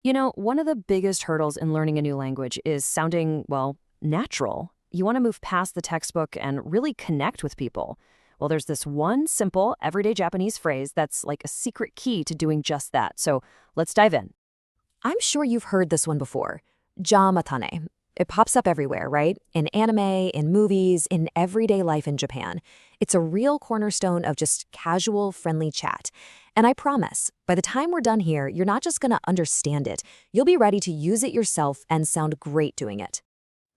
One of the biggest hurdles in learning a new language is sounding, well, natural. You want to move past the textbook and really connect with people. Well, there's this one simple, everyday Japanese phrase that's like a secret key to doing just that. So let's dive in. I'm sure you've heard this one before. Ja matane. It pops up everywhere, right? In anime, in movies, in everyday life in Japan. It's a real cornerstone of just casual, friendly chat. And I promise, by the time we're done here, you're not just going to understand it. You'll be ready to use it yourself and sound great doing it.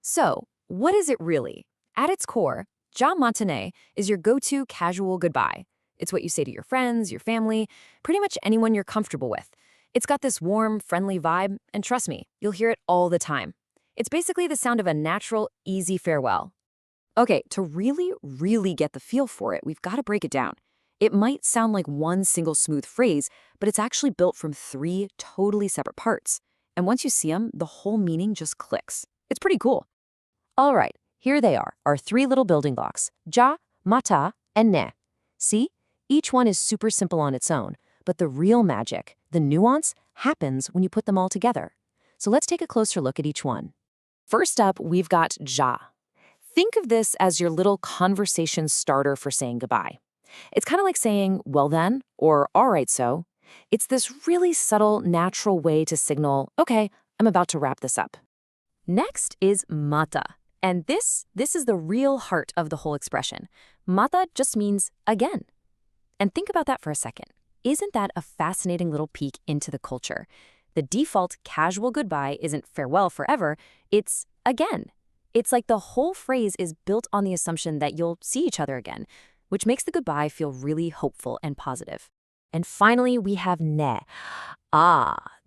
So, what is it really? At its core, ja matane is your go-to casual goodbye. It's what you say to your friends, your family, pretty much anyone you're comfortable with. It's got this warm, friendly vibe, and trust me, you'll hear it all the time. It's basically the sound of a natural, easy farewell. Okay, to really get the feel for it, we've got to break it down. It might sound like one single smooth phrase, but it's actually built from three totally separate parts. And once you see them, the whole meaning just clicks. It's pretty cool. All right, here they are, our three little building blocks, ja, mata, and ne. See? Each one is super simple on its own, but the real magic, the nuance, happens when you put them all together. So let's take a closer look at each one. First up, we've got ja. Think of this as your little conversation starter for saying goodbye. It's kind of like saying, well then, or all right so. It's this really subtle, natural way to signal, okay, I'm about to wrap this up. Next is mata. And this is the real heart of the whole expression. Mata just means again. And think about that for a second. Isn't that a fascinating little peek into the culture? The default casual goodbye isn't farewell forever, it's again. It's like the whole phrase is built on the assumption that you'll see each other again, which makes the goodbye feel really hopeful and positive. And finally, we have ne.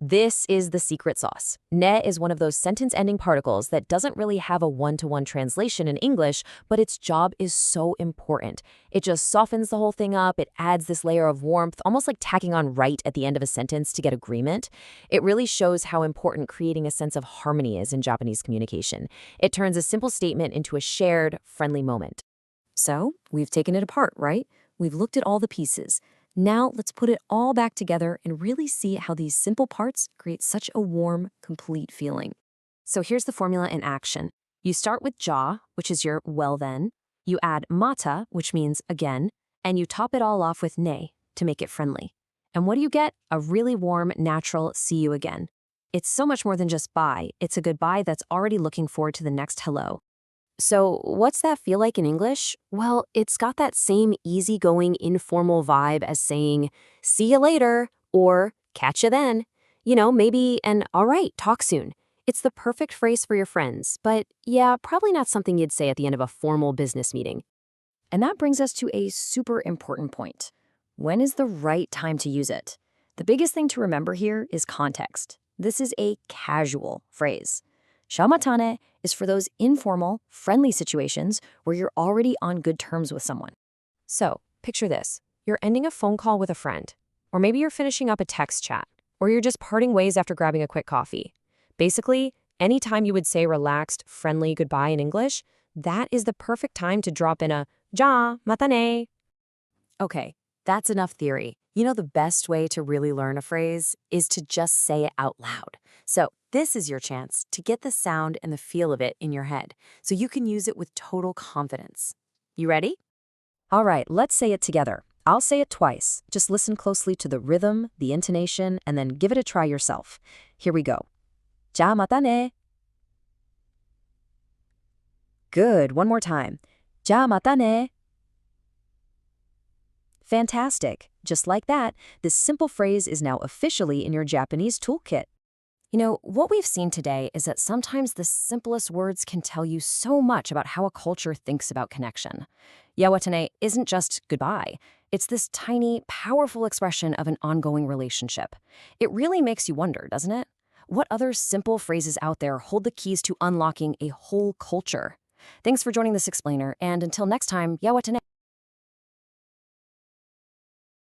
This is the secret sauce. Ne is one of those sentence-ending particles that doesn't really have a one-to-one translation in English, but its job is so important. It just softens the whole thing up, it adds this layer of warmth, almost like tacking on right at the end of a sentence to get agreement. It really shows how important creating a sense of harmony is in Japanese communication. It turns a simple statement into a shared, friendly moment. So, we've taken it apart, right? We've looked at all the pieces. Now let's put it all back together and really see how these simple parts create such a warm, complete feeling. So here's the formula in action. You start with ja, which is your well then. You add mata, which means again, and you top it all off with ne to make it friendly. And what do you get? A really warm, natural see you again. It's so much more than just bye. It's a goodbye that's already looking forward to the next hello. So what's that feel like in English? Well, it's got that same easygoing, informal vibe as saying, see you later, or catch you then. Maybe an all right, talk soon. It's the perfect phrase for your friends, but yeah, probably not something you'd say at the end of a formal business meeting. And that brings us to a super important point. When is the right time to use it? The biggest thing to remember here is context. This is a casual phrase. Shamatane is for those informal, friendly situations where you're already on good terms with someone. So, picture this. You're ending a phone call with a friend, or maybe you're finishing up a text chat, or you're just parting ways after grabbing a quick coffee. Basically, anytime you would say relaxed, friendly goodbye in English, that is the perfect time to drop in a ja, matane. Okay, that's enough theory. The best way to really learn a phrase is to just say it out loud. So this is your chance to get the sound and the feel of it in your head, so you can use it with total confidence. You ready? All right, let's say it together. I'll say it twice. Just listen closely to the rhythm, the intonation, and then give it a try yourself. Here we go. Ja mata ne. Good, one more time. Ja mata ne. Fantastic. Just like that, this simple phrase is now officially in your Japanese toolkit. What we've seen today is that sometimes the simplest words can tell you so much about how a culture thinks about connection. Yawatane isn't just goodbye. It's this tiny, powerful expression of an ongoing relationship. It really makes you wonder, doesn't it? What other simple phrases out there hold the keys to unlocking a whole culture? Thanks for joining this explainer, and until next time, yawatane.